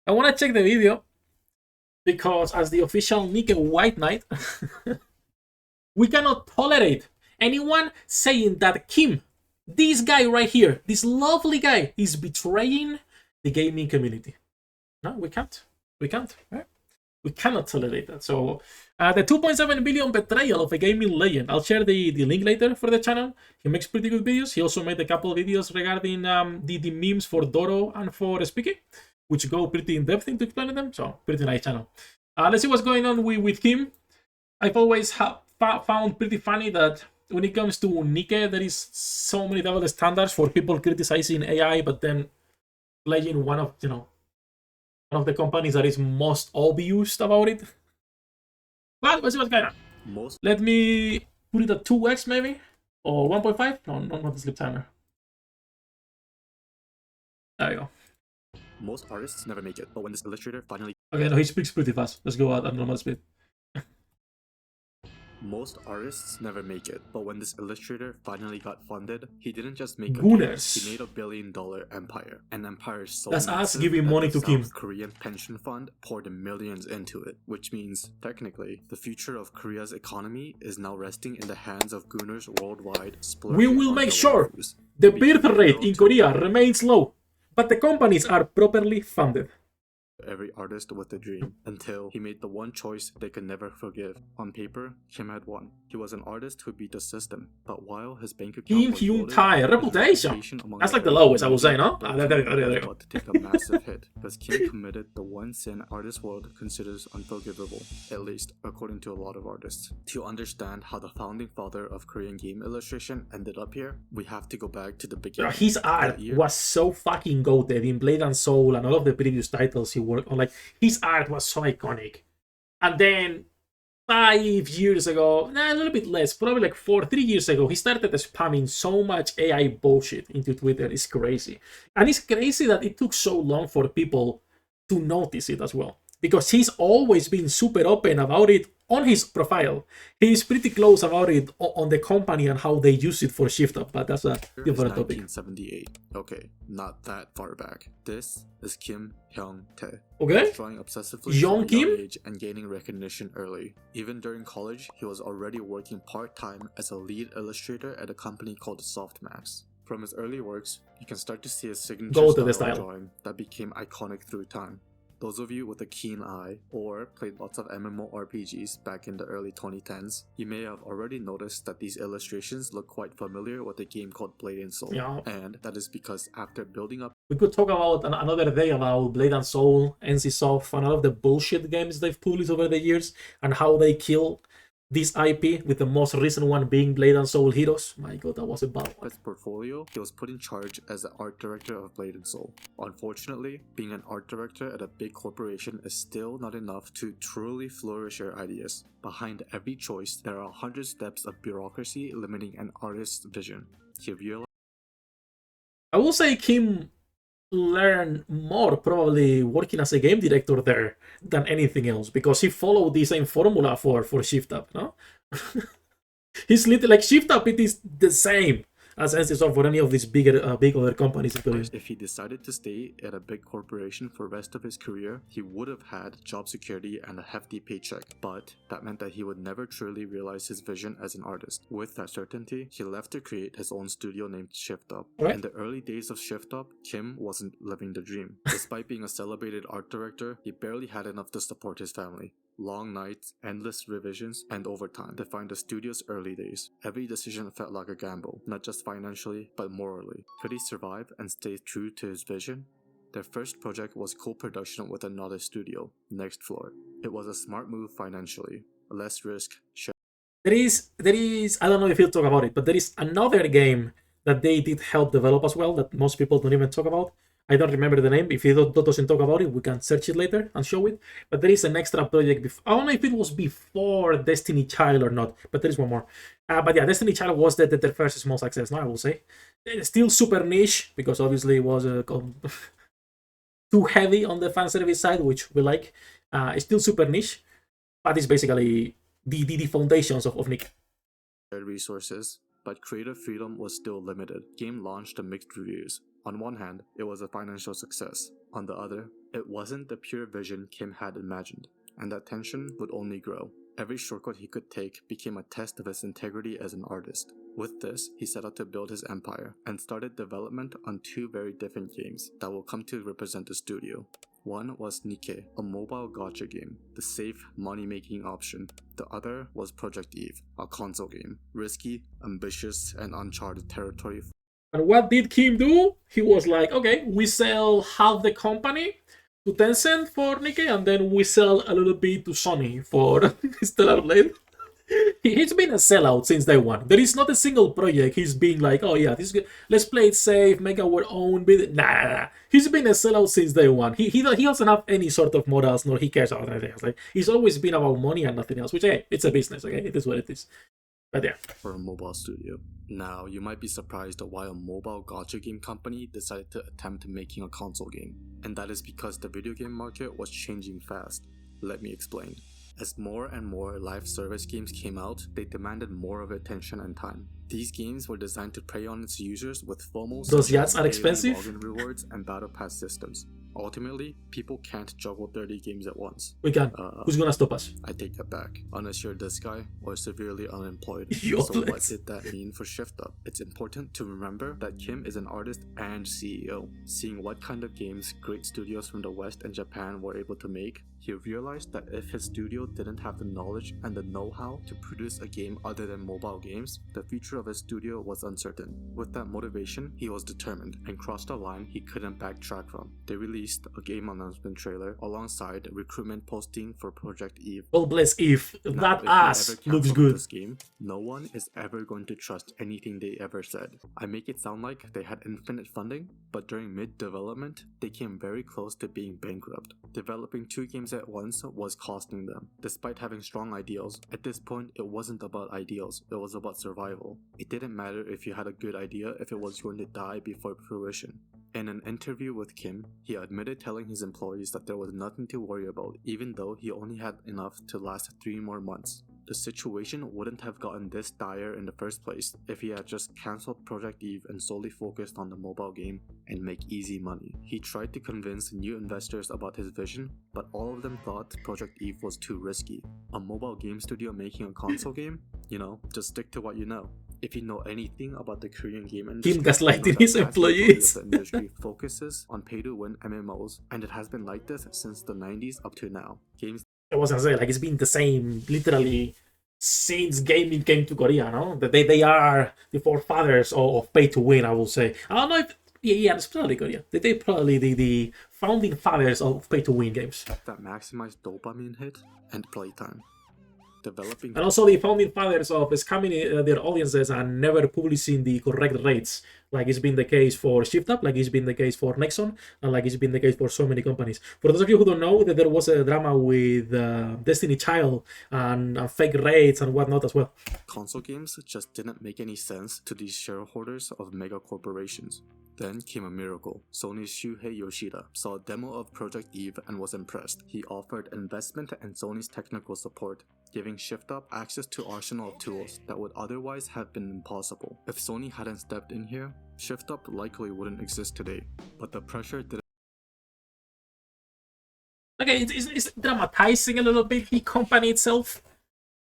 I want to check the video because as the official NIKKE White Knight, we cannot tolerate anyone saying that Kim, this guy right here, this lovely guy, is betraying the gaming community. No, we can't. We can't. Right? We cannot tolerate that. So the 2.7 billion betrayal of a gaming legend. I'll share the link later for the channel. He makes pretty good videos. He also made a couple of videos regarding the memes for Doro and for Speaky, which go pretty in depth into explaining them. So pretty nice channel. Let's see what's going on with Kim. I've always found pretty funny that when it comes to NIKKE, there is so many double standards for people criticizing AI, but then playing one of the companies that is most obvious about it. But let's see what's going on. Let me put it at 2x maybe, or 1.5. No, not the sleep timer. There we go. Most artists never make it, but when this illustrator finally... Okay, no, he speaks pretty fast. Let's go at normal speed. Most artists never make it, but when this illustrator finally got funded, he didn't just make a Gooners. game, he made a billion-dollar empire. An empire so That's us massive giving that money the to Kim. South Korean pension fund poured millions into it, which means, technically, the future of Korea's economy is now resting in the hands of gooners worldwide. We will make sure the birth rate in Korea remains low, but the companies are properly funded. Every artist with a dream, until he made the one choice they could never forgive. On paper, Kim had won. He was an artist who beat the system, but while his bank account Kim was Hyun loaded, Tai, his reputation. among That's like the lowest, I would say, no? was about to take a massive hit, because Kim committed the one sin artist world considers unforgivable, at least according to a lot of artists. To understand how the founding father of Korean game illustration ended up here, we have to go back to the beginning. His art was so fucking goated in Blade and Soul and all of the previous titles he worked on. Like, his art was so iconic. And then 5 years ago, a little bit less, probably like 3 years ago, he started spamming so much AI bullshit into Twitter. It's crazy. And it's crazy that it took so long for people to notice it as well, because he's always been super open about it on his profile. He's pretty close about it on the company and how they use it for shift up, but that's a different topic. 1978. Okay, not that far back. This is Kim Hyun-tae. Okay. Drawing obsessively Young from a young Kim? age and gaining recognition early. Even during college, he was already working part-time as a lead illustrator at a company called Softmax. From his early works, you can start to see a signature style drawing that became iconic through time. Those of you with a keen eye, or played lots of MMORPGs back in the early 2010s, you may have already noticed that these illustrations look quite familiar with a game called Blade and Soul. Yeah. And that is because after building up... We could talk about another day about Blade and Soul, NCSoft, and all of the bullshit games they've published over the years, and how they kill this IP, with the most recent one being Blade and Soul Heroes. My god, that was a bad one. His portfolio, he was put in charge as the art director of Blade and Soul. Unfortunately, being an art director at a big corporation is still not enough to truly flourish your ideas. Behind every choice, there are 100 steps of bureaucracy limiting an artist's vision. He realized... I will say Kim learn more probably working as a game director there than anything else, because he followed the same formula for Shift Up, no? He's literally like Shift Up, it is the same as NCSoft for any of these big other companies. If he decided to stay at a big corporation for the rest of his career, he would have had job security and a hefty paycheck, but that meant that he would never truly realize his vision as an artist. With that certainty, he left to create his own studio named Shift Up. Right. In the early days of Shift Up, Kim wasn't living the dream. Despite being a celebrated art director, he barely had enough to support his family. Long nights, endless revisions, and overtime defined the studio's early days. Every decision felt like a gamble, not just financially, but morally. Could he survive and stay true to his vision? Their first project was co-production with another studio, Next Floor. It was a smart move financially, less risk. There is, I don't know if you'll talk about it, but there is another game that they did help develop as well that most people don't even talk about. I don't remember the name. If he doesn't talk about it, we can search it later and show it. But there is an extra project. I don't know if it was before Destiny Child or not, but there is one more. But yeah, Destiny Child was their first small success, no, I will say. It's still super niche, because obviously it was too heavy on the fan service side, which we like. It's still super niche, but it's basically the foundations of NIKKE. Resources, but creative freedom was still limited. Game launched to mixed reviews. On one hand, it was a financial success. On the other, It wasn't the pure vision Kim had imagined, and that tension would only grow. Every shortcut he could take became a test of his integrity as an artist. With this, he set out to build his empire, and started development on 2 very different games that will come to represent the studio. One was NIKKE, a mobile gacha game, the safe, money-making option. The other was Project Eve, a console game, risky, ambitious, and uncharted territory. And what did Kim do? He was like, okay, we sell half the company to Tencent for NIKKE, and then we sell a little bit to Sony for Stellar Blade. He's been a sellout since day one. There is not a single project he's been like, oh yeah, this is good. Let's play it safe, make our own bit. Nah. He's been a sellout since day one. He doesn't have any sort of morals, nor he cares about anything else. Like, he's always been about money and nothing else, which, hey, it's a business, okay? It is what it is. But yeah. For a mobile studio. Now, you might be surprised at why a mobile gacha game company decided to attempt making a console game. And that is because the video game market was changing fast. Let me explain. As more and more live service games came out, they demanded more of attention and time. These games were designed to prey on its users with FOMO, those yachts are expensive, login rewards, and battle pass systems. Ultimately, people can't juggle 30 games at once. We can. Who's gonna stop us? I take that back. Unless you're this guy or severely unemployed. Useless. So what did that mean for ShiftUp? It's important to remember that Kim is an artist and CEO. Seeing what kind of games great studios from the West and Japan were able to make, he realized that if his studio didn't have the knowledge and the know-how to produce a game other than mobile games, the future of his studio was uncertain. With that motivation, he was determined and crossed a line he couldn't backtrack from. They released a game announcement trailer alongside recruitment posting for Project Eve. Oh, bless Eve. Now, that ass looks good. This game, no one is ever going to trust anything they ever said. I make it sound like they had infinite funding, but during mid-development, they came very close to being bankrupt. Developing 2 games at once was costing them. Despite having strong ideals, at this point it wasn't about ideals, it was about survival. It didn't matter if you had a good idea if it was going to die before fruition. In an interview with Kim, he admitted telling his employees that there was nothing to worry about, even though he only had enough to last 3 more months. The situation wouldn't have gotten this dire in the first place if he had just cancelled Project Eve and solely focused on the mobile game and make easy money. He tried to convince new investors about his vision, but all of them thought Project Eve was too risky. A mobile game studio making a console game? You know, just stick to what you know. If you know anything about the Korean game industry, Kim gaslighting his employees. The industry focuses on pay-to-win MMOs, and it has been like this since the 90s up to now. Games I was gonna say, like, it's been the same literally since gaming came to Korea, no? They are the forefathers of pay to win, I will say. I don't know if it's probably Korea. They probably the founding fathers of pay to win games. that maximize dopamine hit and playtime. Developing And also the founding fathers of scamming their audiences and never publishing the correct rates, like it's been the case for ShiftUp, like it's been the case for Nexon, and like it's been the case for so many companies. For those of you who don't know, that there was a drama with Destiny Child and fake rates and whatnot as well. console games just didn't make any sense to these shareholders of mega corporations. Then came a miracle. Sony's Shuhei Yoshida saw a demo of Project Eve and was impressed. He offered investment and Sony's technical support, giving ShiftUp access to arsenal of tools that would otherwise have been impossible. If Sony hadn't stepped in here, ShiftUp likely wouldn't exist today. But the pressure didn't. Okay, it's dramatizing a little bit the company itself,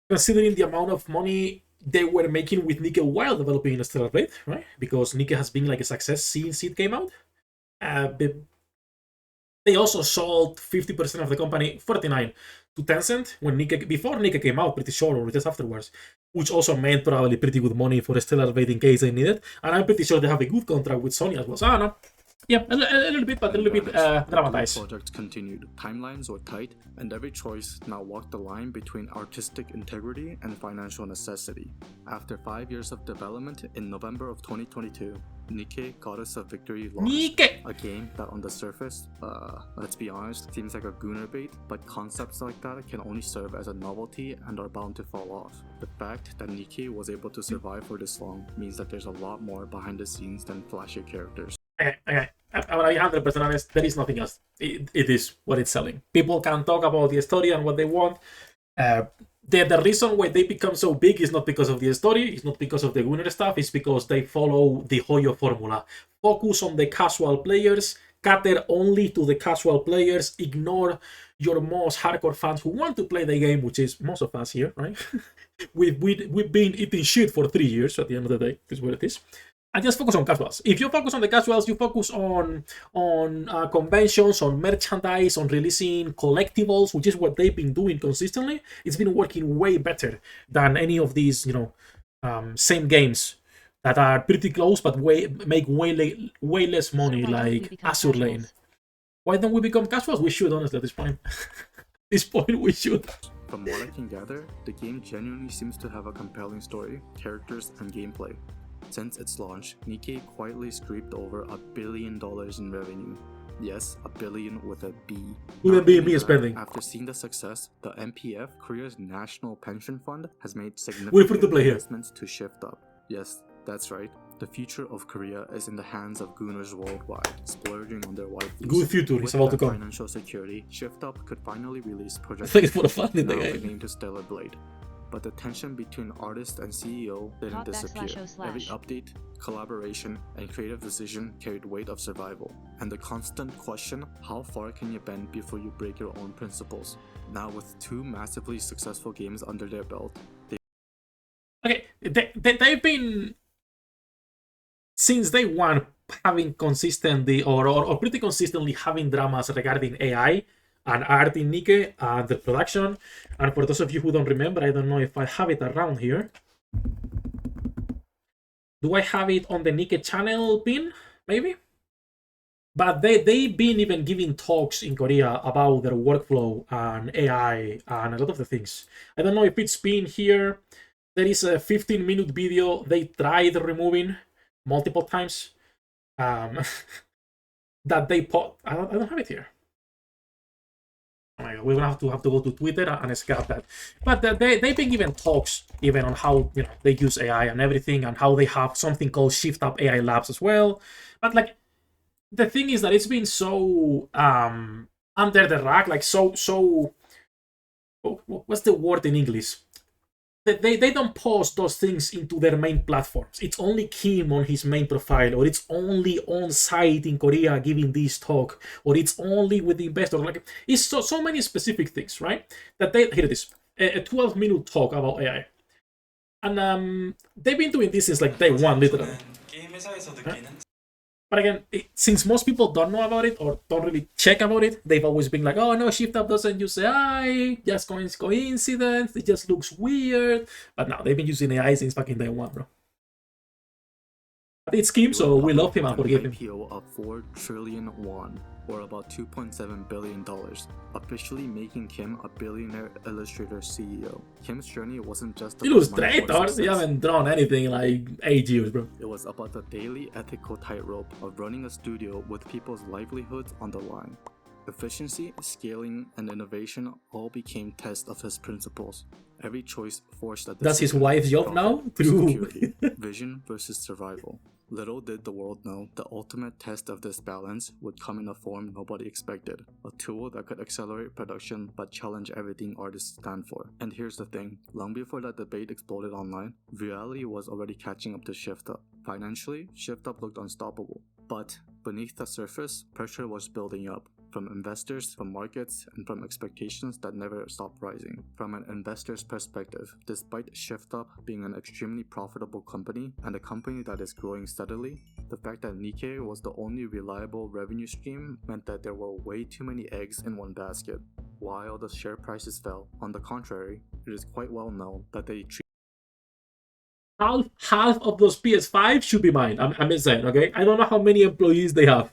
considering the amount of money they were making with NIKKE while developing Stellar Blade, right? Because NIKKE has been like a success since it came out. They also sold 50% of the company, 49, to Tencent before NIKKE came out, pretty sure, or just afterwards, which also meant probably pretty good money for Stellar Blade in case they need it. And I'm pretty sure they have a good contract with Sony as well. So I don't know. Yeah, a little bit, but a little bit dramatized. Projects continued, timelines were tight, and every choice now walked the line between artistic integrity and financial necessity. After 5 years of development, in November of 2022, NIKKE Goddess of Victory launched. NIKKE! A game that on the surface, let's be honest, seems like a gooner bait, but concepts like that can only serve as a novelty and are bound to fall off. The fact that NIKKE was able to survive for this long means that there's a lot more behind the scenes than flashy characters. Okay. I'm 100% honest, there is nothing else. It is what it's selling. People can talk about the story and what they want. The reason why they become so big is not because of the story, it's not because of the winner stuff, it's because they follow the Hoyo formula. Focus on the casual players, cater only to the casual players, ignore your most hardcore fans who want to play the game, which is most of us here, right? we've been eating shit for 3 years, so at the end of the day, this is what it is. And just focus on casuals. If you focus on the casuals, you focus on conventions, on merchandise, on releasing collectibles, which is what they've been doing consistently. It's been working way better than any of these, same games that are pretty close but make way less money, like Azur Lane. Why don't we become casuals? We should, honestly, at this point. At this point, we should. From what I can gather, the game genuinely seems to have a compelling story, characters, and gameplay. Since its launch, NIKKE quietly scraped over $1 billion in revenue. Yes, $1 billion with a B. Wouldn't be me spending. After seeing the success, the MPF, Korea's national pension fund, has made We're significant free to play here. investments to shift up. Yes, that's right. The future of Korea is in the hands of gooners worldwide, splurging on their waifus. Good future is With about to that come. financial security, Shift Up could finally release Project I think it's for the fun in the now game. renamed to Stellar Blade. But the tension between artist and CEO didn't disappear. Every update, collaboration, and creative decision carried weight of survival. And the constant question, how far can you bend before you break your own principles? Now with 2 massively successful games under their belt, They've been, since day one, having consistently or pretty consistently having dramas regarding AI and art in NIKKE and the production. And for those of you who don't remember, I don't know if I have it around here. Do I have it on the NIKKE channel pin? Maybe? But they've been even giving talks in Korea about their workflow and AI and a lot of the things. I don't know if it's been here. There is a 15-minute video they tried removing multiple times. That they put. I don't have it here. Oh my God, we're gonna have to go to Twitter and scrap that. But they've been giving talks even on how they use AI and everything, and how they have something called Shift Up AI Labs as well. But like, the thing is that it's been so under the rug, like so. What's the word in English? They don't post those things into their main platforms. It's only Kim on his main profile, or it's only on site in Korea giving this talk, or it's only with the investor. Like, it's so many specific things, right? That here it is, a 12-minute talk about AI, and they've been doing this since like day one, literally. Huh? But again, since most people don't know about it or don't really check about it, they've always been like, oh no, Shift Up doesn't use AI, just coincidence, it just looks weird. But now they've been using AI since fucking day one, bro. But it's Kim, so we love him and forgive him. IPO of 4 trillion won, or about $2.7 billion, officially making Kim a billionaire illustrator CEO. Kim's journey wasn't just about Illustrators? You haven't drawn anything in like 8 years, bro. It was about the daily ethical tightrope of running a studio with people's livelihoods on the line. Efficiency, scaling, and innovation all became tests of his principles. Every choice forced a decision. That's his wife's job now? Through Security, vision versus survival. Little did the world know, the ultimate test of this balance would come in a form nobody expected. A tool that could accelerate production but challenge everything artists stand for. And here's the thing, long before that debate exploded online, reality was already catching up to Shift Up. Financially, Shift Up looked unstoppable. But beneath the surface, pressure was building up. From investors, from markets, and from expectations that never stopped rising. From an investor's perspective, despite Shift Up being an extremely profitable company and a company that is growing steadily, the fact that NIKKE was the only reliable revenue stream meant that there were way too many eggs in one basket. While the share prices fell, on the contrary, it is quite well known that they half of those PS5 should be mine. I'm insane, okay? I don't know how many employees they have.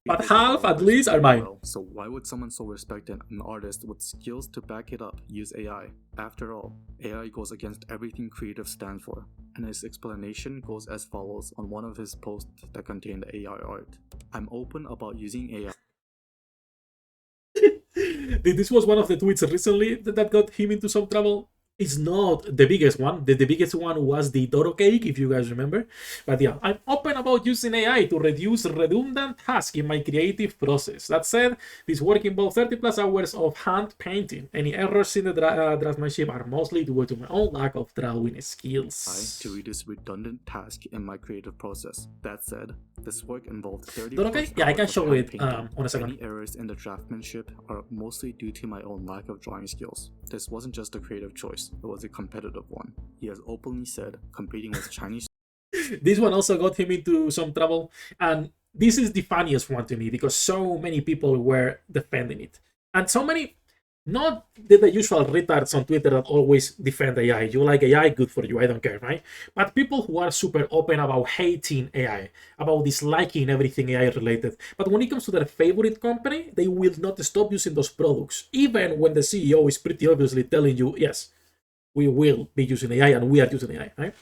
But half at least are mine. So why would someone so respected an artist with skills to back it up use AI? After all, AI goes against everything creative stand for. And his explanation goes as follows on one of his posts that contained AI art. I'm open about using AI. This was one of the tweets recently that got him into some trouble. It's not the biggest one. The biggest one was the Dodo cake, if you guys remember. But yeah, I'm open about using AI to reduce redundant tasks in my creative process. That said, this work involves 30 plus hours of hand painting. Any errors in the draftsmanship are mostly due to my own lack of drawing skills. To reduce redundant tasks in my creative process. That said, this work involved 30 Dodo plus cake? Yeah, I can hours of show hand it painting. on a second. Any errors in the draftsmanship are mostly due to my own lack of drawing skills. This wasn't just a creative choice. It was a competitive one. He has openly said competing with Chinese. This one also got him into some trouble, and this is the funniest one to me because so many people were defending it, and so many, not the usual retards on Twitter that always defend AI. You like AI, good for you, I don't care, right? But people who are super open about hating AI, about disliking everything AI related. But when it comes to their favorite company, they will not stop using those products, even when the CEO is pretty obviously telling you, yes, we will be using AI and we are using AI, right?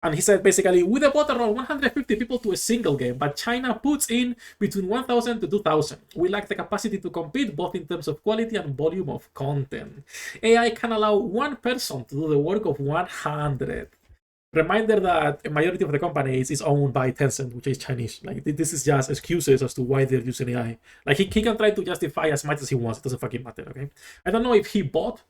And he said basically, we devote around 150 people to a single game, but China puts in between 1,000 to 2,000. We lack the capacity to compete both in terms of quality and volume of content. AI can allow one person to do the work of 100. Reminder that a majority of the company is owned by Tencent, which is Chinese. Like, this is just excuses as to why they're using AI. Like, he can try to justify as much as he wants. It doesn't fucking matter, okay? I don't know if he bought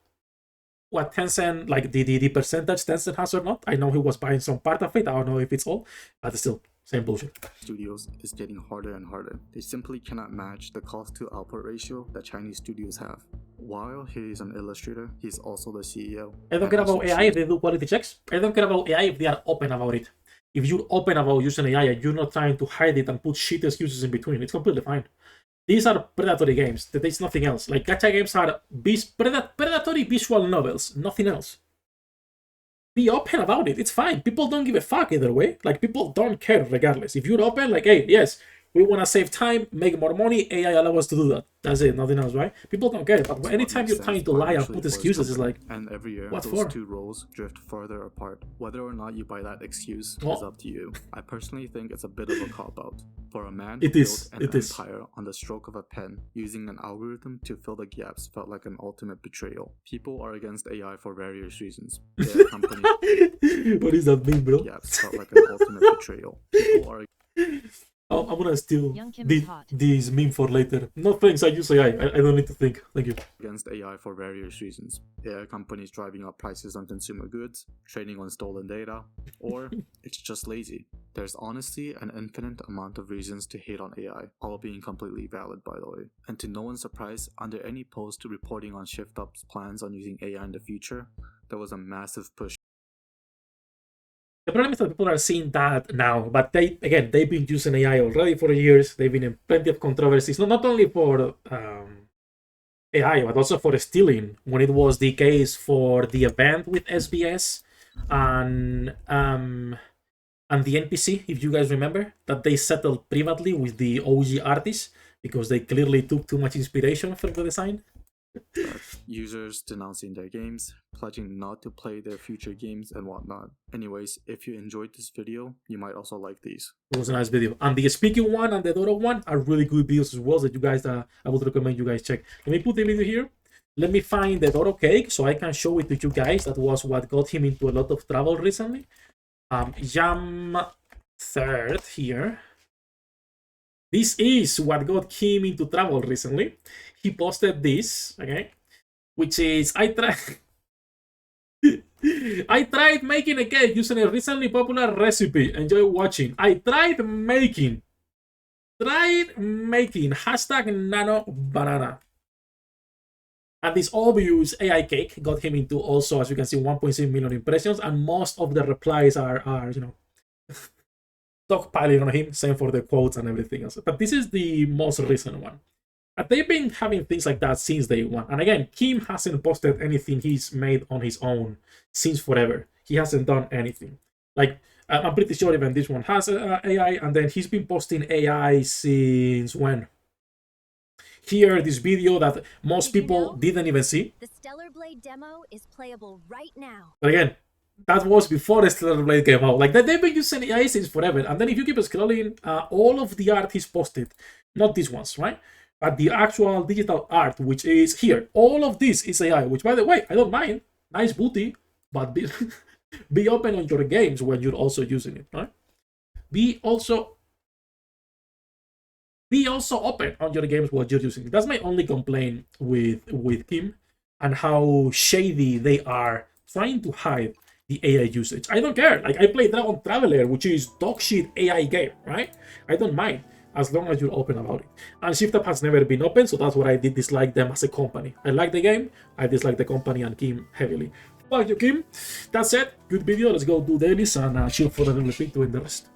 what Tencent, like the percentage Tencent has or not. I know he was buying some part of it. I don't know if it's all, but it's still same bullshit. Studios is getting harder and harder. They simply cannot match the cost to output ratio that Chinese studios have. While he is an illustrator, he's also the CEO. I don't care about AI if they do quality checks. I don't care about AI if they are open about it. If you're open about using AI and you're not trying to hide it and put shit excuses in between, it's completely fine. These are predatory games. There's nothing else. Like, gacha games are predatory visual novels, nothing else. Be open about it. It's fine. People don't give a fuck either way. Like, people don't care regardless. If you're open, like, hey, yes, we want to save time, make more money, AI allows us to do that. That's it, nothing else, right? People don't care. But anytime you're trying to lie and put excuses, it's like, and every year, what those for? two roles drift further apart. Whether or not you buy that excuse is up to you. I personally think it's a bit of a cop-out. For a man who built an empire on the stroke of a pen, using an algorithm to fill the gaps felt like an ultimate betrayal. People are against AI for various reasons. Companies what is that mean, bro? Gaps felt like an ultimate betrayal. People are I'm gonna steal this meme for later. No thanks, I use AI. I don't need to think. Thank you. Against AI for various reasons. AI companies driving up prices on consumer goods, trading on stolen data, or it's just lazy. There's honestly an infinite amount of reasons to hate on AI, all being completely valid, by the way. And to no one's surprise, under any post reporting on ShiftUp's plans on using AI in the future, there was a massive push. The problem is that people are seeing that now, but they've been using AI already for years. They've been in plenty of controversies, not only for AI, but also for stealing, when it was the case for the event with SBS and the NPC, if you guys remember, that they settled privately with the OG artists because they clearly took too much inspiration from the design. Users denouncing their games, pledging not to play their future games and whatnot. Anyways, if you enjoyed this video, you might also like these. It was a nice video. And the speaking one and the Doro one are really good videos as well that you guys, I would recommend you guys check. Let me put the video here. Let me find the Doro cake so I can show it to you guys. That was what got him into a lot of trouble recently. Jam 3rd here. This is what got him into trouble recently. He posted this, okay, which is, I tried making a cake using a recently popular recipe. Enjoy watching. I tried making hashtag nano banana. And this obvious AI cake got him into also, as you can see, 1.6 million impressions, and most of the replies are you know, stockpiling on him, same for the quotes and everything else. But this is the most recent one. And they've been having things like that since day one. And again, Kim hasn't posted anything he's made on his own since forever. He hasn't done anything. Like, I'm pretty sure even this one has AI, and then he's been posting AI since when? Here, this video that most people didn't even see. The Stellar Blade demo is playable right now. But again, that was before the Stellar Blade came out. Like, they've been using AI since forever. And then if you keep scrolling, all of the art he's posted, not these ones, right? But the actual digital art, which is here. All of this is AI, which, by the way, I don't mind. Nice booty. but be, be open on your games when you're also using it, right? Be also open on your games while you're using it. That's my only complaint with Kim and how shady they are trying to hide the AI usage. I don't care. Like, I play Dragon Traveler, which is dog shit AI game, right? I don't mind as long as you're open about it. And Shift Up has never been open, so that's what I did dislike them as a company. I like the game, I dislike the company and Kim heavily. Fuck you, Kim. That's it. Good video. Let's go do dailies and chill for a little bit doing the rest.